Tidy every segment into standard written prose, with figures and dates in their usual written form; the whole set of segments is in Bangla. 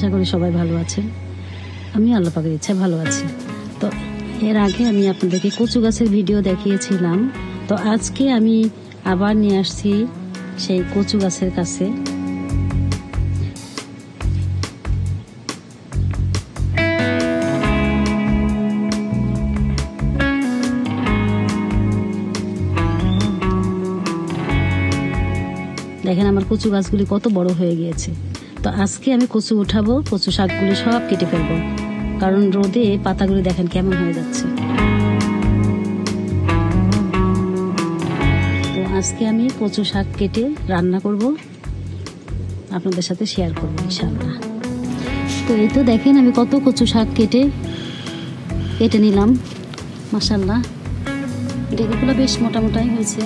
আশা করি সবাই ভালো আছেন। আমি আল্লাহ পাকের ইচ্ছায় ভালো আছি। তো এর আগে আমি আপনাদেরকে কচু গাছের ভিডিও দেখিয়েছিলাম। তো আজকে আমি আবার নিয়ে আসছি সেই কচু গাছের কাছে। দেখেন আমার কচু গাছগুলি কত বড় হয়ে গিয়েছে। তো আজকে আমি কচু উঠাবো, কচু শাকগুলি সব কেটে ফেলবো, কারণ রোদে পাতাগুলি দেখেন কেমন হয়ে যাচ্ছে। তো আজকে আমি কচু শাক কেটে রান্না করব, আপনাদের সাথে শেয়ার করবো ইনশাআল্লাহ। তো এই তো দেখেন আমি কত কচু শাক কেটে নিলাম। মাশাআল্লাহ, ডেগুলো বেশ মোটামোটাই হয়েছে।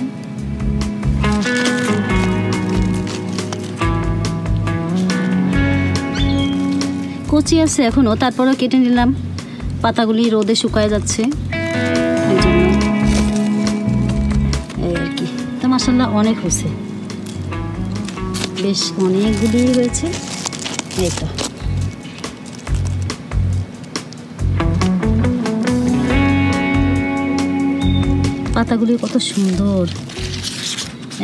কচি আছে এখনো, তারপরেও কেটে নিলাম। পাতাগুলি রোদে শুকায় যাচ্ছে এই জন্য, এই আর কি। তো মাশাআল্লাহ অনেক হয়েছে, বেশ অনেকগুলি হয়েছে। এই তো পাতাগুলি কত সুন্দর,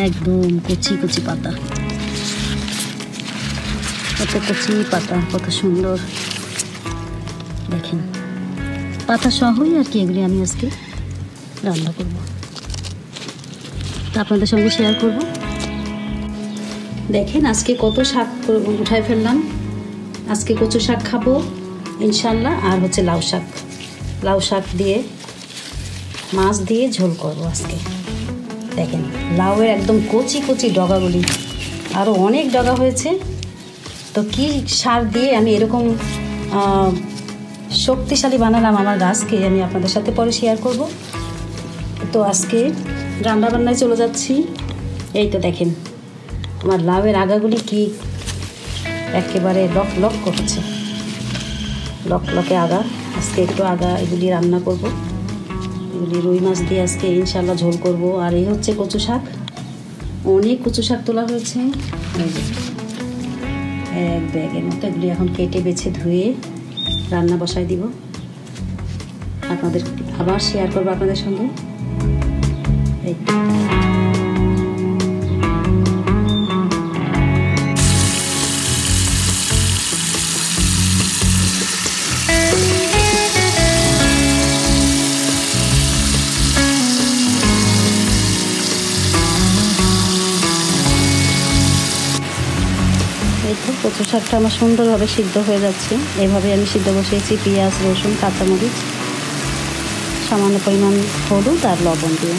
একদম কচি কচি পাতা, কত কচি পাতা, কত সুন্দর। দেখেন পাতা সহই আর কি এগুলি আমি আজকে রান্না করব, তা আপনাদের সঙ্গে শেয়ার করব। দেখেন আজকে কত শাক উঠাই ফেললাম। আজকে কচু শাক খাবো ইনশাল্লাহ, আর হচ্ছে লাউ শাক দিয়ে মাছ দিয়ে ঝোল করব আজকে। দেখেন লাউয়ের একদম কচি কচি ডগাগুলি, আরও অনেক ডগা হয়েছে। তো কী সার দিয়ে আমি এরকম শক্তিশালী বানালাম আমার গাছকে, আমি আপনাদের সাথে পরে শেয়ার করব। তো আজকে রান্নাবান্নায় চলে যাচ্ছি। এই তো দেখেন আমার লাউয়ের আগাগুলি কি একেবারে লক করছে, লকে আগা। আজকে একটু আগা এগুলি রান্না করব, এগুলি রুই মাছ দিয়ে আজকে ইনশাল্লাহ ঝোল করব। আর এই হচ্ছে কচু শাক, অনেক কচু শাক তোলা হয়েছে এই যে এক ব্যাগের মতো। এগুলি এখন কেটে বেছে ধুয়ে রান্না বসায় দিব, আপনাদের আবার শেয়ার করবো আপনাদের সঙ্গে। এই কচু শাকটা আমার সুন্দরভাবে সিদ্ধ হয়ে যাচ্ছে। এইভাবে আমি সিদ্ধ বসিয়েছি পেঁয়াজ, রসুন, কাঁচামরিচ, সামান্য পরিমাণ হলুদ আর লবণ দিয়ে।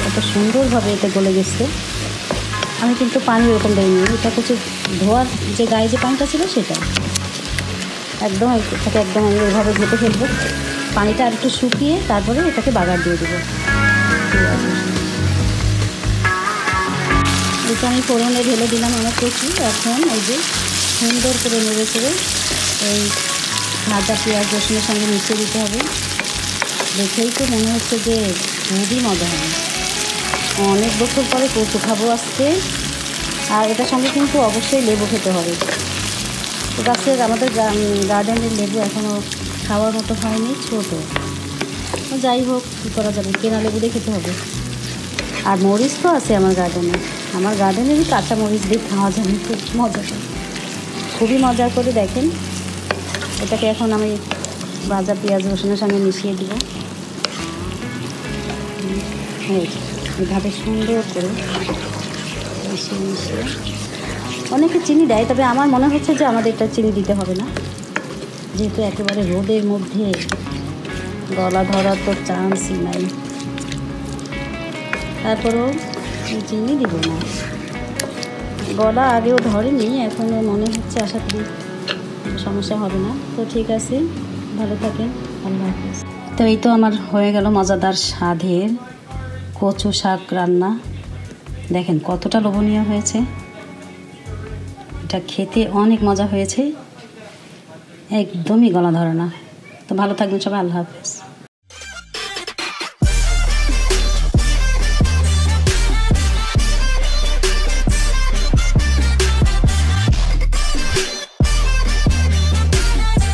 কত সুন্দরভাবে এটা গলে গেছে। আমি কিন্তু পানি এরকম দেয়নি, এটা কচু ধোয়ার যে গায়ে যে পানিটা ছিল সেটা একদম এটাকে একদম আমি ওইভাবে ঘেটে ফেলবো। পানিটা আর একটু শুকিয়ে তারপরে এটাকে বাগার দিয়ে দেবো। এটা আমি ফোড়নে ঢেলে দিলাম আমার কচু। এখন এই যে সুন্দর করে নেড়ে চেড়ে এই ভাজা পেঁয়াজ রসুনের সঙ্গে মিশিয়ে দিতে হবে। দেখেই তো মনে হচ্ছে যে খুবই মজা হবে। অনেক বছর পরে কচু খাবো আজকে, আর এটার সঙ্গে কিন্তু অবশ্যই লেবু খেতে হবে। তো গাছের আমাদের গার্ডেনের লেবু এখনও খাওয়ার মতো হয়নি, ছোটো। যাই হোক, কী করা যাবে, কেনা লেবু দিয়ে খেতে হবে। আর মরিচ তো আছে আমার গার্ডেনেরই কাঁচা মরিচ দিয়ে খাওয়া যাবে, খুব মজা করে, খুবই মজা করে। দেখেন এটাকে এখন আমি ভাজা পেঁয়াজ রসুনের সঙ্গে মিশিয়ে দিব। এইভাবে সুন্দর করে মিশিয়ে অনেকে চিনি দেয়, তবে আমার মনে হচ্ছে যে আমাদের এটা চিনি দিতে হবে না, যেহেতু একেবারে রোদের মধ্যে গলা ধরার তো চান্সই নাই। তারপরেও চিনি দিব না, গলা আগেও ধরেনি, এখনও মনে হচ্ছে আশা করি সমস্যা হবে না। তো ঠিক আছে, ভালো থাকেন, আল্লাহ হাফেজ। তো এই তো আমার হয়ে গেল মজাদার স্বাদের কচু শাক রান্না। দেখেন কতটা লোভনীয় হয়েছে, এটা খেতে অনেক মজা হয়েছে, একদমই গলা ধরে না। তো ভালো থাকবেন সবাই, আল্লাহ হাফেজ।